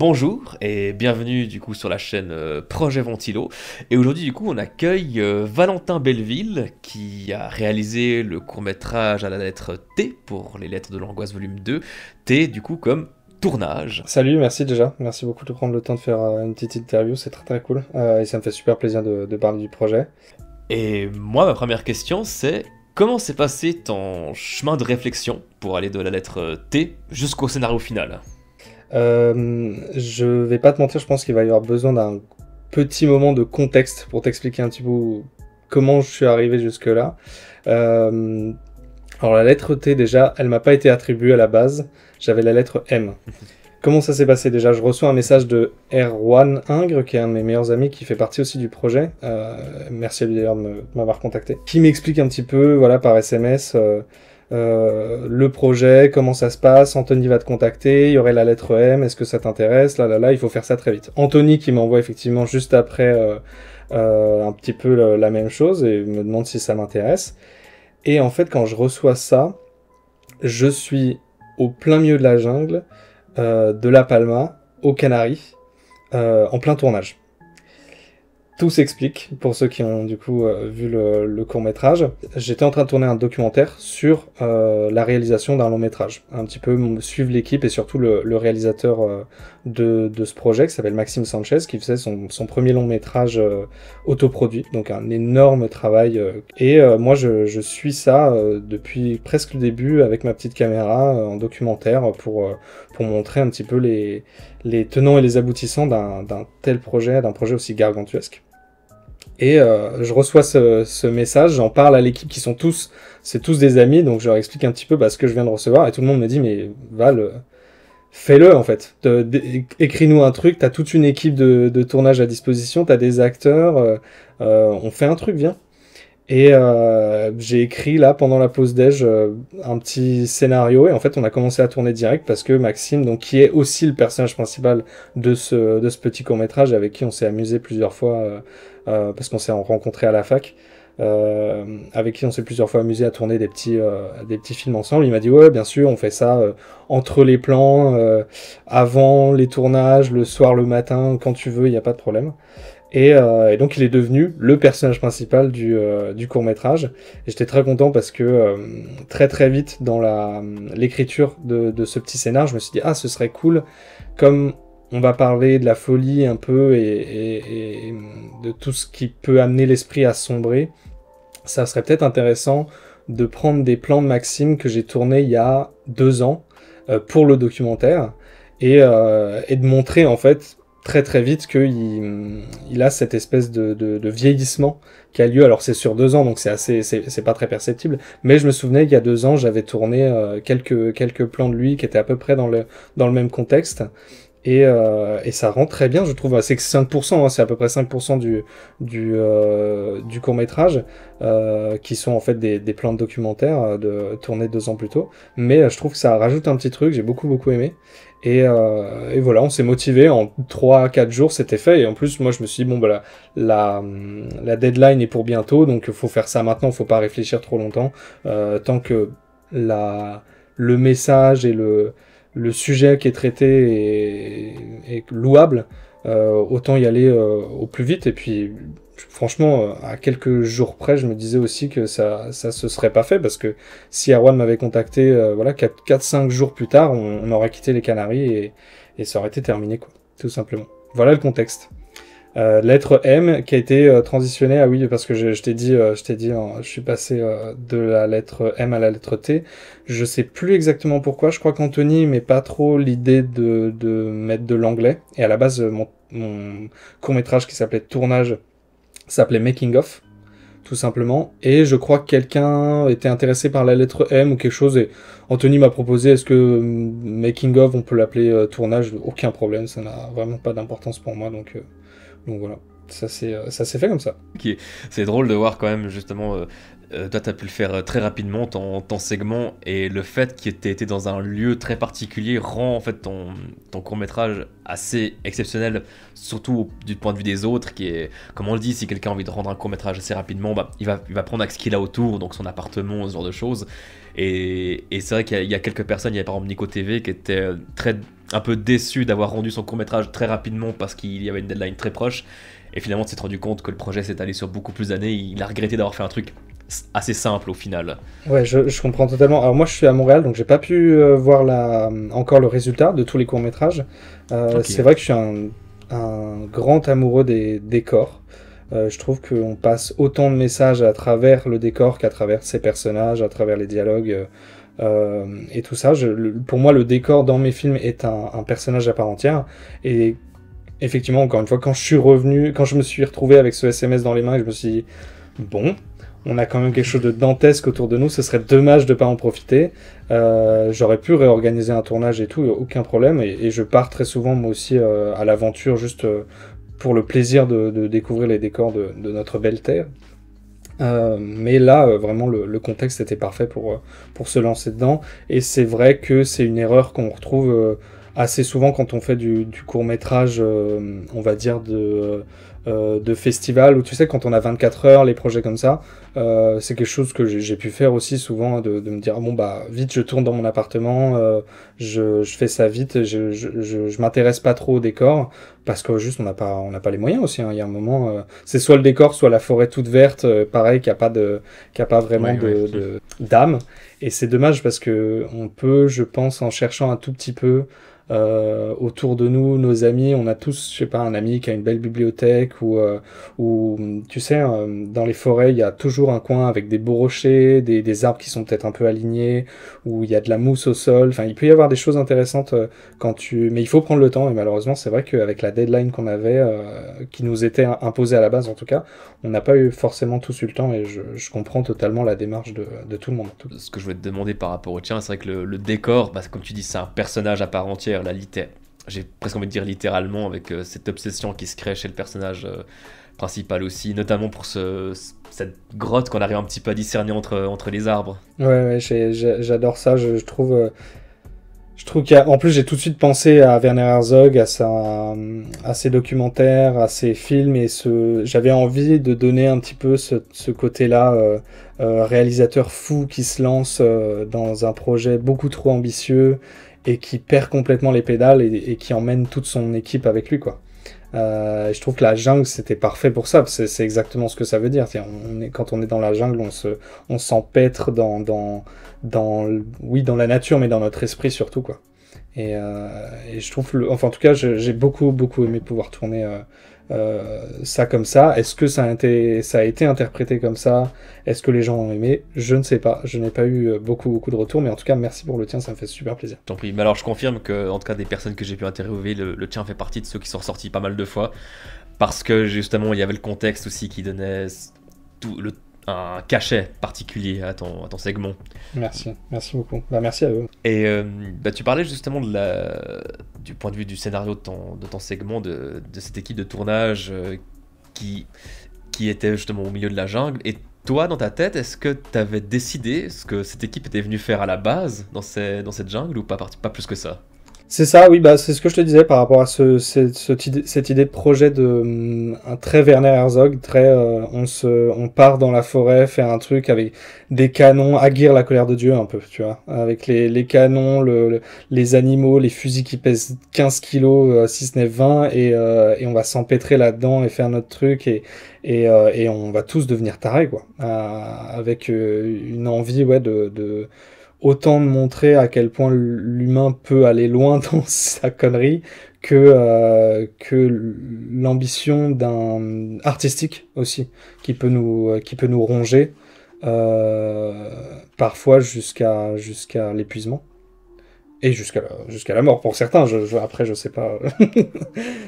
Bonjour et bienvenue du coup sur la chaîne Projet Ventilo. Et aujourd'hui du coup on accueille Valentin Belleville qui a réalisé le court-métrage à la lettre T pour les lettres de l'angoisse volume 2. T du coup comme tournage. Salut, merci déjà. Merci beaucoup de prendre le temps de faire une petite interview, c'est très très cool. Et ça me fait super plaisir de parler du projet. Et moi ma première question c'est comment s'est passé ton chemin de réflexion pour aller de la lettre T jusqu'au scénario final? Je vais pas te mentir, je pense qu'il va y avoir besoin d'un petit moment de contexte pour t'expliquer un petit peu comment je suis arrivé jusque-là. Alors la lettre T déjà, elle m'a pas été attribuée à la base, j'avais la lettre M. Comment ça s'est passé déjà? Je reçois un message de Erwan Ingres, qui est un de mes meilleurs amis, qui fait partie aussi du projet. Merci à lui d'ailleurs de m'avoir contacté. Qui m'explique un petit peu, voilà, par SMS, le projet, comment ça se passe. Anthony va te contacter, il y aurait la lettre M, est-ce que ça t'intéresse? Là, il faut faire ça très vite. Anthony qui m'envoie effectivement juste après un petit peu la même chose et me demande si ça m'intéresse. Et en fait, quand je reçois ça, je suis au plein milieu de la jungle, de La Palma, aux Canaries, en plein tournage. Tout s'explique pour ceux qui ont du coup vu le court-métrage. J'étais en train de tourner un documentaire sur la réalisation d'un long-métrage. Un petit peu suivre l'équipe et surtout le réalisateur de ce projet qui s'appelle Maxime Sanchez, qui faisait son premier long-métrage autoproduit, donc un énorme travail. Moi je suis ça depuis presque le début avec ma petite caméra en documentaire pour montrer un petit peu les tenants et les aboutissants d'un tel projet, d'un projet aussi gargantuesque. Et je reçois ce message, j'en parle à l'équipe qui c'est tous des amis, donc je leur explique un petit peu ce que je viens de recevoir, et tout le monde me dit, mais Val, fais-le en fait, écris-nous un truc, t'as toute une équipe de tournage à disposition, t'as des acteurs, on fait un truc, viens. Et j'ai écrit là pendant la pause déj un petit scénario et en fait on a commencé à tourner direct parce que Maxime, donc qui est aussi le personnage principal de ce petit court-métrage avec qui on s'est amusé plusieurs fois parce qu'on s'est rencontrés à la fac, avec qui on s'est plusieurs fois amusé à tourner des petits films ensemble. Il m'a dit ouais bien sûr on fait ça entre les plans, avant les tournages, le soir, le matin, quand tu veux, il n'y a pas de problème. Et donc il est devenu le personnage principal du court-métrage. Et j'étais très content parce que très très vite dans l'écriture de ce petit scénar, je me suis dit ah ce serait cool, comme on va parler de la folie un peu et de tout ce qui peut amener l'esprit à sombrer, ça serait peut-être intéressant de prendre des plans de Maxime que j'ai tournés il y a 2 ans pour le documentaire et de montrer en fait très très vite qu'il a cette espèce de vieillissement qui a lieu. Alors c'est sur 2 ans, donc c'est pas très perceptible, mais je me souvenais qu'il y a 2 ans, j'avais tourné quelques plans de lui qui étaient à peu près dans le même contexte. Et ça rend très bien, je trouve. C'est que 5%, hein, c'est à peu près 5% du court-métrage, qui sont en fait des plans de documentaire tournés 2 ans plus tôt. Mais je trouve que ça rajoute un petit truc, j'ai beaucoup aimé. Et voilà, on s'est motivé, en 3-4 jours c'était fait. Et en plus, moi je me suis dit, bon, bah, la deadline est pour bientôt, donc faut faire ça maintenant, faut pas réfléchir trop longtemps. Tant que le message et le sujet qui est traité est louable, autant y aller au plus vite. Et puis, franchement, à quelques jours près, je me disais aussi que ça se serait pas fait, parce que si Erwan m'avait contacté, voilà, 4-5 jours plus tard, on aurait quitté les Canaries et ça aurait été terminé, quoi, tout simplement. Voilà le contexte. Lettre M qui a été transitionnée, ah oui, parce que je t'ai dit, je suis passé de la lettre M à la lettre T. Je sais plus exactement pourquoi. Je crois qu'Anthony met pas trop l'idée de mettre de l'anglais. Et à la base, mon court-métrage qui s'appelait Tournage s'appelait Making of, tout simplement. Et je crois que quelqu'un était intéressé par la lettre M ou quelque chose. Et Anthony m'a proposé, est-ce que Making of, on peut l'appeler Tournage? Aucun problème, ça n'a vraiment pas d'importance pour moi, donc voilà, ça s'est fait comme ça. Ok, c'est drôle de voir quand même justement, toi t'as pu le faire très rapidement ton segment, et le fait qu'il t'ait été dans un lieu très particulier rend en fait ton court-métrage assez exceptionnel, surtout du point de vue des autres, qui est, comme on le dit, si quelqu'un a envie de rendre un court-métrage assez rapidement, bah, il va prendre avec ce qu'il a autour, donc son appartement, ce genre de choses. Et c'est vrai qu'il y a quelques personnes, il y a par exemple Nico TV qui était très un peu déçu d'avoir rendu son court-métrage très rapidement parce qu'il y avait une deadline très proche. Et finalement, tu t'es rendu compte que le projet s'est allé sur beaucoup plus d'années. Il a regretté d'avoir fait un truc assez simple au final. Ouais, je comprends totalement. Alors moi, je suis à Montréal, donc j'ai pas pu voir encore le résultat de tous les courts-métrages. Ok. C'est vrai que je suis un grand amoureux des décors. Je trouve qu'on passe autant de messages à travers le décor qu'à travers ses personnages, à travers les dialogues et tout ça. Pour moi, le décor dans mes films est un personnage à part entière. Et effectivement, encore une fois, quand je me suis retrouvé avec ce SMS dans les mains, je me suis dit, bon, on a quand même quelque chose de dantesque autour de nous, ce serait dommage de ne pas en profiter. J'aurais pu réorganiser un tournage et tout, aucun problème. Et je pars très souvent, moi aussi, à l'aventure, juste pour le plaisir de découvrir les décors de notre belle terre. Mais là, vraiment, le contexte était parfait pour se lancer dedans. Et c'est vrai que c'est une erreur qu'on retrouve assez souvent quand on fait du court-métrage, on va dire, de festival, où tu sais, quand on a 24 heures, les projets comme ça, c'est quelque chose que j'ai pu faire aussi souvent, de me dire, bon, bah, vite, je tourne dans mon appartement, je fais ça vite, je m'intéresse pas trop au décor, parce que juste, on n'a pas les moyens aussi, hein. Il y a un moment, c'est soit le décor, soit la forêt toute verte, pareil, qui a pas vraiment Ouais. d'âme. Et c'est dommage parce que on peut, je pense, en cherchant un tout petit peu autour de nous, nos amis, on a tous, je sais pas, un ami qui a une belle bibliothèque ou tu sais, dans les forêts, il y a toujours un coin avec des beaux rochers, des arbres qui sont peut-être un peu alignés, où il y a de la mousse au sol. Enfin, il peut y avoir des choses intéressantes mais il faut prendre le temps. Et malheureusement, c'est vrai qu'avec la deadline qu'on avait, qui nous était imposée à la base en tout cas, on n'a pas eu forcément tous eu le temps. Et je comprends totalement la démarche de tout le monde. Ce que je voulais te demander par rapport au tien, c'est vrai que le décor, bah, comme tu dis, c'est un personnage à part entière. Là, j'ai presque envie de dire littéralement, avec cette obsession qui se crée chez le personnage principal aussi, notamment pour cette grotte qu'on arrive un petit peu à discerner entre les arbres. Ouais, j'adore ça. Je trouve en plus, j'ai tout de suite pensé à Werner Herzog, à ses documentaires, à ses films, et j'avais envie de donner un petit peu ce côté-là, réalisateur fou qui se lance dans un projet beaucoup trop ambitieux et qui perd complètement les pédales et qui emmène toute son équipe avec lui, quoi. Je trouve que la jungle, c'était parfait pour ça. C'est exactement ce que ça veut dire. Quand on est dans la jungle, on s'empêtre oui, dans la nature, mais dans notre esprit surtout, quoi. Et je trouve, enfin, en tout cas, j'ai beaucoup, beaucoup aimé pouvoir tourner ça comme ça. Est-ce que ça a été interprété comme ça? Est-ce que les gens ont aimé? Je ne sais pas. Je n'ai pas eu beaucoup, beaucoup de retours, mais en tout cas, merci pour le tien, ça me fait super plaisir. Tant pis. Mais alors, je confirme que, en tout cas, des personnes que j'ai pu interviewer, le tien fait partie de ceux qui sont ressortis pas mal de fois. Parce que, justement, il y avait le contexte aussi qui donnait un cachet particulier à ton segment. Merci beaucoup. Bah, merci à eux. Et bah, tu parlais justement du point de vue du scénario de ton segment, de cette équipe de tournage qui était justement au milieu de la jungle. Et toi, dans ta tête, est-ce que tu avais décidé ce que cette équipe était venue faire à la base dans cette jungle ou pas plus que ça? C'est ça, oui, bah, c'est ce que je te disais par rapport à cette idée de projet un très Werner Herzog, on part dans la forêt, faire un truc avec des canons, aguerrir la colère de Dieu un peu, tu vois, avec les canons, les animaux, les fusils qui pèsent 15 kilos, si ce n'est 20, et on va s'empêtrer là-dedans et faire notre truc, et on va tous devenir tarés, quoi, avec une envie, ouais, autant de montrer à quel point l'humain peut aller loin dans sa connerie que l'ambition d'un artistique aussi qui peut nous ronger parfois jusqu'à l'épuisement et jusqu'à la mort pour certains. Après, je sais pas.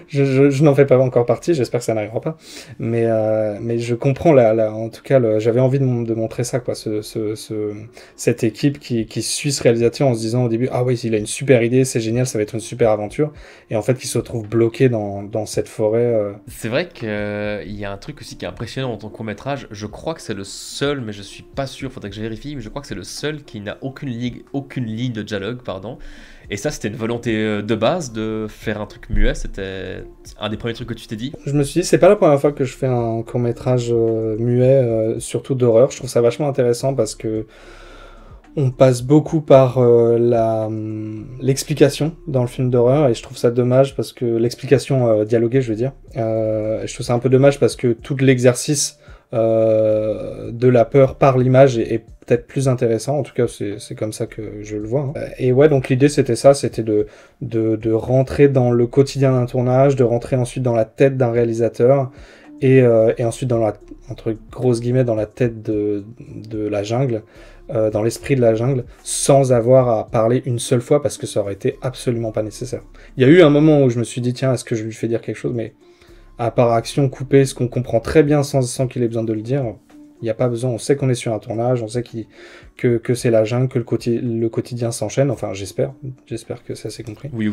je n'en fais pas encore partie. J'espère que ça n'arrivera pas. Mais je comprends en tout cas, j'avais envie de montrer ça, quoi. Cette équipe qui suit ce réalisateur en se disant au début, ah oui, il a une super idée, c'est génial, ça va être une super aventure. Et en fait, qui se retrouve bloqué dans cette forêt. C'est vrai qu'il y a un truc aussi qui est impressionnant dans ton court-métrage. Je crois que c'est le seul, mais je suis pas sûr, faudrait que je vérifie, mais je crois que c'est le seul qui n'a aucune ligne de dialogue, pardon. Et ça, c'était une volonté de base de faire un truc muet. C'était un des premiers trucs que tu t'es dit. Je me suis dit, c'est pas la première fois que je fais un court-métrage muet, surtout d'horreur. Je trouve ça vachement intéressant parce que On passe beaucoup par l'explication dans le film d'horreur, et je trouve ça dommage parce que l'explication dialoguée, je veux dire, je trouve ça un peu dommage parce que tout l'exercice de la peur par l'image est peut-être plus intéressant. En tout cas, c'est comme ça que je le vois. Hein. Et ouais, donc l'idée c'était ça, c'était de rentrer dans le quotidien d'un tournage, de rentrer ensuite dans la tête d'un réalisateur. Et ensuite, entre grosses guillemets, dans la tête de la jungle, dans l'esprit de la jungle, sans avoir à parler une seule fois, parce que ça aurait été absolument pas nécessaire. Il y a eu un moment où je me suis dit, tiens, est-ce que je lui fais dire quelque chose, mais à part action coupée, ce qu'on comprend très bien sans qu'il ait besoin de le dire, il n'y a pas besoin, on sait qu'on est sur un tournage, on sait que c'est la jungle, que le quotidien s'enchaîne, enfin j'espère que ça s'est compris. Oui.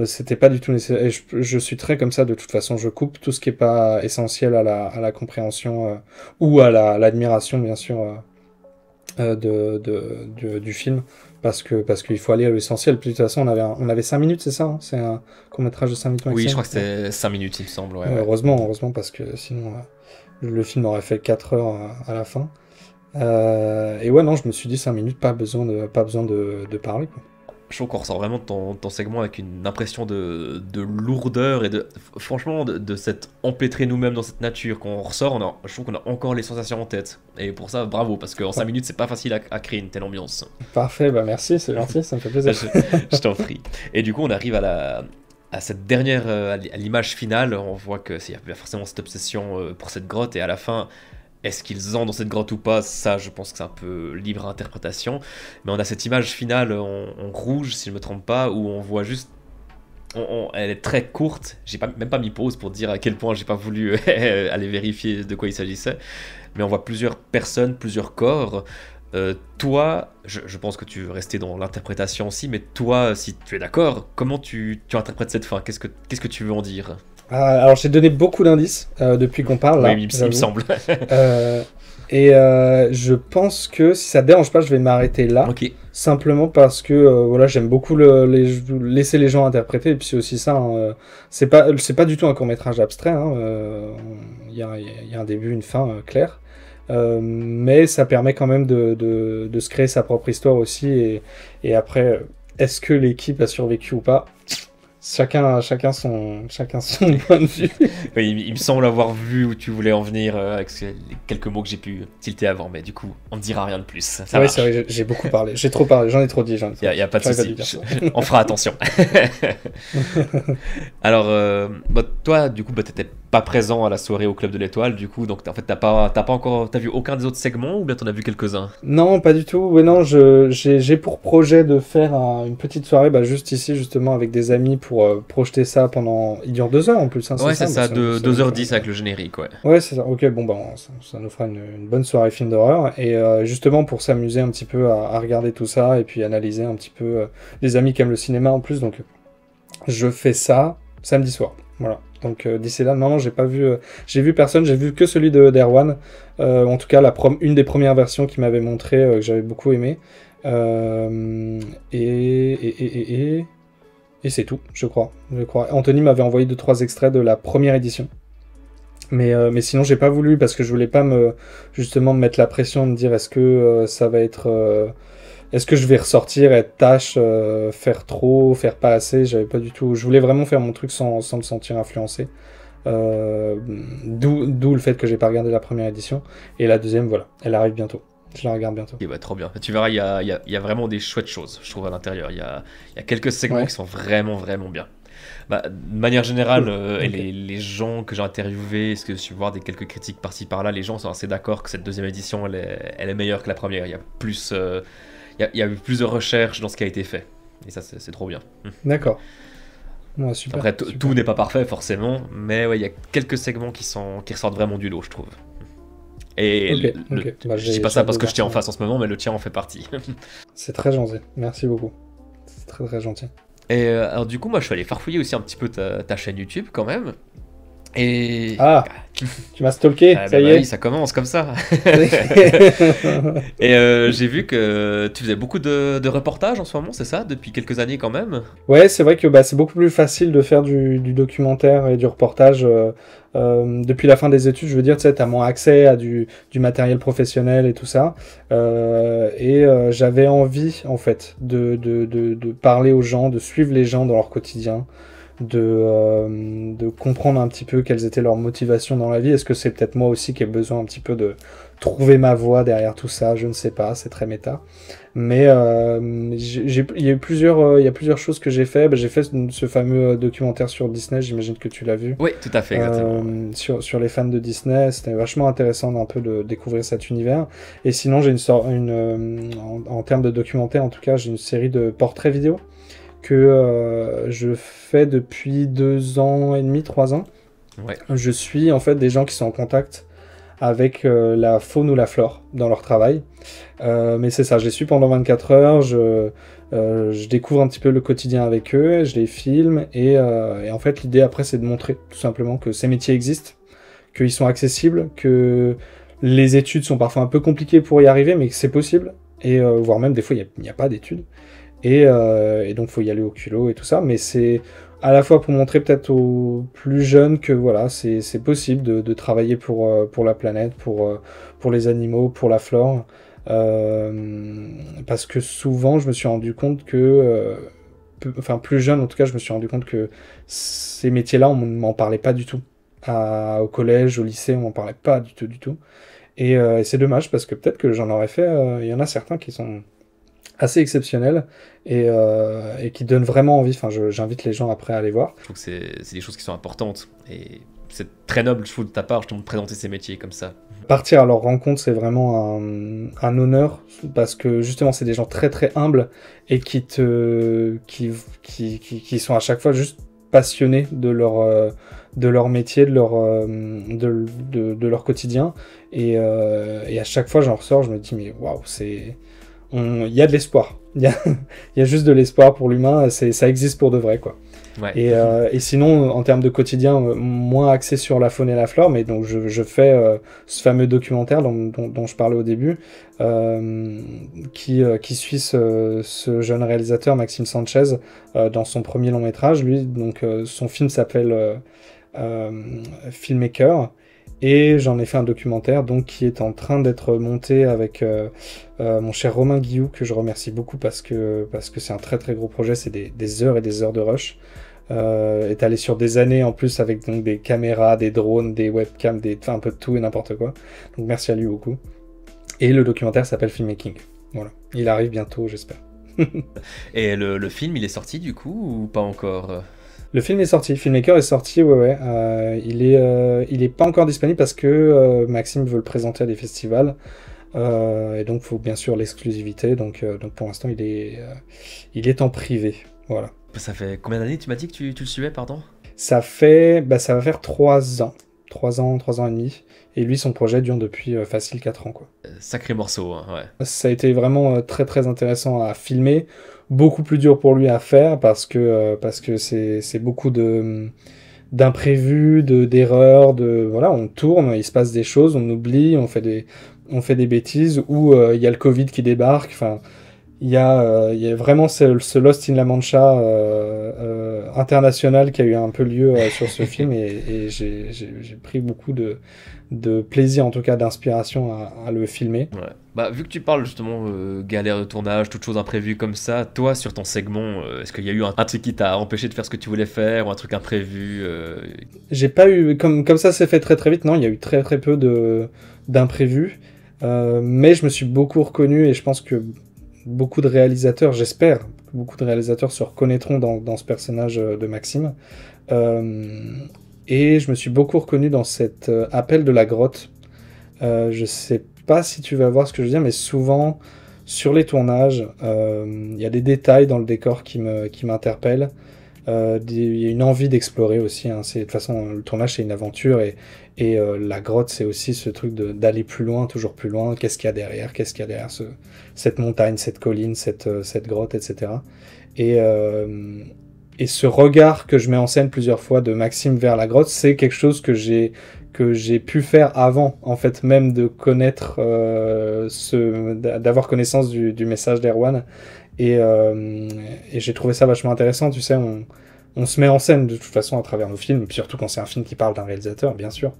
C'était pas du tout nécessaire, et je suis très comme ça de toute façon, je coupe tout ce qui est pas essentiel à la compréhension ou à l'admiration bien sûr du film, parce qu'il faut aller à l'essentiel. Puis de toute façon on avait 5 minutes, c'est ça hein, c'est un court-métrage de 5 minutes maximum. Oui, je crois que c'est 5 minutes il me semble. Ouais. Heureusement, parce que sinon le film aurait fait 4 heures à la fin. Et ouais, non, je me suis dit 5 minutes, pas besoin de parler, quoi. Je trouve qu'on ressent vraiment ton segment avec une impression de lourdeur et franchement de s'être empêtré nous-mêmes dans cette nature. Quand on ressort, je trouve qu'on a encore les sensations en tête. Et pour ça, bravo, parce qu'en 5 minutes, c'est pas facile à créer une telle ambiance. Parfait, bah merci, c'est gentil, ça me fait plaisir. Je t'en prie. Et du coup, on arrive à cette dernière, à l'image finale. On voit qu'il y a forcément cette obsession pour cette grotte, et à la fin, est-ce qu'ils entrent dans cette grotte ou pas? Ça, je pense que c'est un peu libre à interprétation. Mais on a cette image finale en rouge, si je ne me trompe pas, où on voit juste... elle est très courte. J'ai même pas mis pause pour dire à quel point j'ai pas voulu aller vérifier de quoi il s'agissait. Mais on voit plusieurs personnes, plusieurs corps. Toi, je pense que tu veux rester dans l'interprétation aussi, mais toi, si tu es d'accord, comment tu interprètes cette fin? Qu'est-ce que tu veux en dire? Alors j'ai donné beaucoup d'indices depuis qu'on parle. Là, oui, il me semble. Je pense que si ça te dérange pas, je vais m'arrêter là. Ok. Simplement parce que voilà, j'aime beaucoup laisser les gens interpréter. Et puis c'est aussi ça. Hein, c'est pas du tout un court-métrage abstrait. Il y a un début, une fin claire. Mais ça permet quand même de se créer sa propre histoire aussi. Et après, est-ce que l'équipe a survécu ou pas? Chacun son point de vue. Oui, il me semble avoir vu où tu voulais en venir avec les quelques mots que j'ai pu tilter avant, mais du coup, on ne dira rien de plus. Oui, c'est vrai, j'ai beaucoup parlé. J'ai trop parlé, j'en ai trop dit. Il n'y a pas de souci. On fera attention. Alors, toi, du coup, t'étais pas présent à la soirée au Club de l'Étoile, du coup, donc en fait, t'as vu aucun des autres segments ou bien t'en as vu quelques-uns? Non, pas du tout. Ouais, non, j'ai pour projet de faire une petite soirée, juste ici, justement, avec des amis pour projeter ça pendant... Il dure 2 heures en plus. Hein, ouais, c'est ça, 2h10 avec le générique, ouais. Ouais, c'est ça. Ok, bon, ça nous fera une bonne soirée film d'horreur. Et justement, pour s'amuser un petit peu à regarder tout ça et puis analyser un petit peu des amis qui aiment le cinéma en plus, donc je fais ça samedi soir. Voilà. Donc d'ici là, non, j'ai pas vu, j'ai vu personne, j'ai vu que celui d'Erwan. En tout cas, une des premières versions qu'il m'avait montré, que j'avais beaucoup aimé. Et c'est tout, je crois. Anthony m'avait envoyé 2-3 extraits de la première édition. Mais sinon, j'ai pas voulu parce que je voulais pas justement me mettre la pression de me dire est-ce que ça va être. Est-ce que je vais ressortir, être tâche, faire trop, faire pas assez? J'avais pas du tout. Je voulais vraiment faire mon truc sans me sentir influencé. D'où le fait que j'ai pas regardé la première édition. Et la deuxième, voilà, elle arrive bientôt. Je la regarde bientôt. Et trop bien. Tu verras, il y a vraiment des chouettes choses, je trouve, à l'intérieur. Il y a quelques segments qui sont vraiment, vraiment bien. De manière générale, okay. les gens que j'ai interviewés, est-ce que je vais voir quelques critiques par-ci par-là, les gens sont assez d'accord que cette deuxième édition, elle est meilleure que la première. Il y a plus, il y a eu plus de recherches dans ce qui a été fait. Et ça, c'est trop bien. D'accord. Ouais, super. Après, tout n'est pas parfait, forcément, mais ouais, il y a quelques segments qui ressortent vraiment du lot, je trouve. Et okay. Je dis pas ça parce que je tiens en face en ce moment, mais le tien en fait partie. C'est très gentil, merci beaucoup. C'est très très gentil. Et alors du coup, moi je suis allé farfouiller aussi un petit peu ta chaîne YouTube quand même. Et Ah, tu m'as stalké, ah, ça y bah oui, est. ça commence comme ça. Et j'ai vu que tu faisais beaucoup de reportages en ce moment, c'est ça? Depuis quelques années quand même? Ouais, c'est vrai que bah, c'est beaucoup plus facile de faire du documentaire et du reportage depuis la fin des études. Je veux dire, tu sais, t'as moins accès à du matériel professionnel et tout ça. J'avais envie, en fait, de parler aux gens, de suivre les gens dans leur quotidien, de comprendre un petit peu quelles étaient leurs motivations dans la vie. Est-ce que c'est peut-être moi aussi qui ai besoin un petit peu de trouver ma voie derrière tout ça? Je ne sais pas, c'est très méta. Mais il y a plusieurs choses que j'ai fait. Bah, j'ai fait ce fameux documentaire sur Disney, j'imagine que tu l'as vu. Oui, tout à fait, exactement. Sur les fans de Disney, c'était vachement intéressant d'un peu de découvrir cet univers. Et sinon, j'ai en termes de documentaire, en tout cas, j'ai une série de portraits vidéo que je fais depuis 2 ans et demi, 3 ans. Ouais. Je suis en fait des gens qui sont en contact avec la faune ou la flore dans leur travail. Mais c'est ça, je les suis pendant 24 heures, je découvre un petit peu le quotidien avec eux, je les filme, et en fait l'idée après c'est de montrer tout simplement que ces métiers existent, qu'ils sont accessibles, que les études sont parfois un peu compliquées pour y arriver, mais que c'est possible, et voire même des fois il n'y a pas d'études. Et donc, faut y aller au culot et tout ça. Mais c'est à la fois pour montrer peut-être aux plus jeunes que voilà, c'est possible de travailler pour la planète, pour les animaux, pour la flore. Parce que souvent, je me suis rendu compte que, enfin, plus jeune en tout cas, je me suis rendu compte que ces métiers-là, on m'en parlait pas du tout. Au collège, au lycée, on m'en parlait pas du tout, du tout. Et c'est dommage parce que peut-être que j'en aurais fait. Il y en a certains qui sont assez exceptionnel et qui donne vraiment envie. Enfin, j'invite les gens après à aller voir. Je trouve que c'est des choses qui sont importantes. Et c'est très noble, je trouve, de ta part, justement, de présenter ces métiers comme ça. Partir à leur rencontre, c'est vraiment un honneur parce que justement, c'est des gens très très humbles et qui sont à chaque fois juste passionnés de leur métier, de leur quotidien. Et à chaque fois, j'en ressors, je me dis, mais waouh, il y a de l'espoir. Il y a juste de l'espoir pour l'humain, ça existe pour de vrai, quoi. Ouais. Et sinon, en termes de quotidien, moins axé sur la faune et la flore, mais donc je fais ce fameux documentaire dont je parlais au début, qui suit ce jeune réalisateur, Maxime Sanchez, dans son premier long métrage. Lui, donc, son film s'appelle Filmmaker. Et j'en ai fait un documentaire donc, qui est en train d'être monté avec mon cher Romain Guillou, que je remercie beaucoup parce que c'est un très très gros projet, c'est des heures et des heures de rush. Étalé sur des années en plus avec donc, des caméras, des drones, des webcams, un peu de tout et n'importe quoi. Donc merci à lui beaucoup. Et le documentaire s'appelle Filmmaking. Voilà. Il arrive bientôt, j'espère. Et le film, il est sorti du coup ou pas encore? Le film est sorti, Filmmaker est sorti, ouais. Il est pas encore disponible parce que Maxime veut le présenter à des festivals. Et donc, il faut bien sûr l'exclusivité. Donc pour l'instant, il est en privé. Voilà. Ça fait combien d'années tu m'as dit que tu le suivais, pardon? Ça va faire 3 ans. 3 ans et demi. Et lui, son projet dure depuis facile 4 ans, quoi. Sacré morceau, hein, ouais. Ça a été vraiment très très intéressant à filmer. Beaucoup plus dur pour lui à faire parce que c'est beaucoup d'imprévus, d'erreurs, voilà, on tourne, il se passe des choses, on oublie, on fait des bêtises, ou il y a le Covid qui débarque, enfin, il y a vraiment ce Lost in La Mancha international qui a eu un peu lieu sur ce film, et j'ai pris beaucoup de plaisir, en tout cas d'inspiration à le filmer. Ouais. Bah, vu que tu parles justement galère de tournage, toutes choses imprévues comme ça, toi sur ton segment, est-ce qu'il y a eu un truc qui t'a empêché de faire ce que tu voulais faire ou un truc imprévu J'ai pas eu, comme ça c'est fait très très vite, non, il y a eu très très peu d'imprévus, mais je me suis beaucoup reconnu, et je pense que beaucoup de réalisateurs, j'espère, beaucoup de réalisateurs se reconnaîtront dans ce personnage de Maxime. Et je me suis beaucoup reconnu dans cet appel de la grotte. Je sais pas si tu vas voir ce que je veux dire, mais souvent, sur les tournages, il y a des détails dans le décor qui m'interpellent. Il y a une envie d'explorer aussi. Hein. De toute façon, le tournage, c'est une aventure, et la grotte, c'est aussi ce truc d'aller plus loin, toujours plus loin. Qu'est-ce qu'il y a derrière? Qu'est-ce qu'il y a derrière cette montagne, cette colline, cette grotte, etc. Et et ce regard que je mets en scène plusieurs fois de Maxime vers la grotte, c'est quelque chose que j'ai pu faire avant, en fait, même de connaître, d'avoir connaissance du message d'Erwan. Et j'ai trouvé ça vachement intéressant, tu sais, on se met en scène de toute façon à travers nos films, surtout quand c'est un film qui parle d'un réalisateur, bien sûr.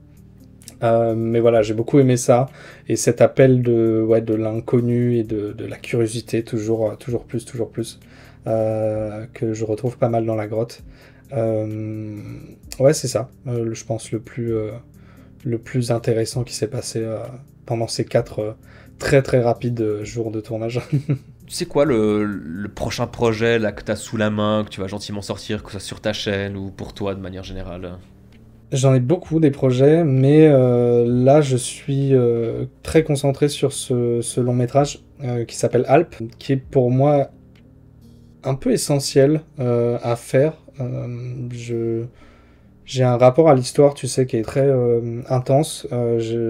Mais voilà, j'ai beaucoup aimé ça, et cet appel de l'inconnu et de la curiosité, toujours plus, que je retrouve pas mal dans la grotte. Ouais, c'est ça, je pense le plus intéressant qui s'est passé pendant ces 4 très très rapides jours de tournage. Tu sais quoi, le prochain projet là, que tu as sous la main, que tu vas gentiment sortir, que ce soit sur ta chaîne ou pour toi de manière générale? J'en ai beaucoup des projets, mais là je suis très concentré sur ce long métrage qui s'appelle Alp, qui est pour moi un peu essentiel à faire. J'ai un rapport à l'histoire, tu sais, qui est très intense.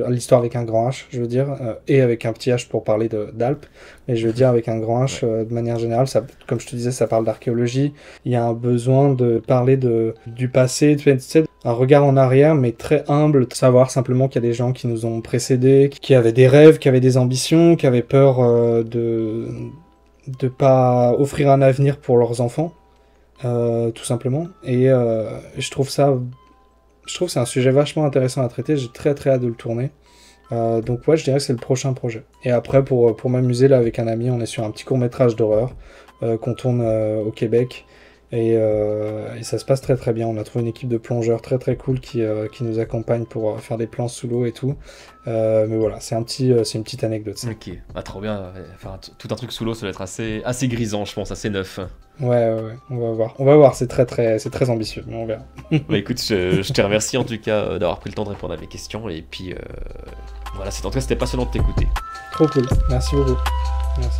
L'histoire avec un grand H, je veux dire, et avec un petit H pour parler d'Alpes, mais je veux dire avec un grand H de manière générale. Ça, comme je te disais, ça parle d'archéologie. Il y a un besoin de parler du passé, tu sais, un regard en arrière, mais très humble, de savoir simplement qu'il y a des gens qui nous ont précédés, qui avaient des rêves, qui avaient des ambitions, qui avaient peur de pas offrir un avenir pour leurs enfants. Tout simplement, et je trouve que c'est un sujet vachement intéressant à traiter. J'ai très très hâte de le tourner, donc ouais, je dirais que c'est le prochain projet. Et après, pour m'amuser là avec un ami, on est sur un petit court-métrage d'horreur qu'on tourne au Québec, et ça se passe très très bien. On a trouvé une équipe de plongeurs très très cool qui nous accompagne pour faire des plans sous l'eau et tout. Mais voilà, c'est une petite anecdote. Ça. Ok, trop bien. Enfin, tout un truc sous l'eau, ça va être assez grisant, je pense, assez neuf. Ouais, on va voir, c'est très ambitieux, mais on verra. Bah écoute, je te remercie en tout cas d'avoir pris le temps de répondre à mes questions, et puis voilà, en tout cas c'était passionnant de t'écouter. Trop cool, merci beaucoup. Merci.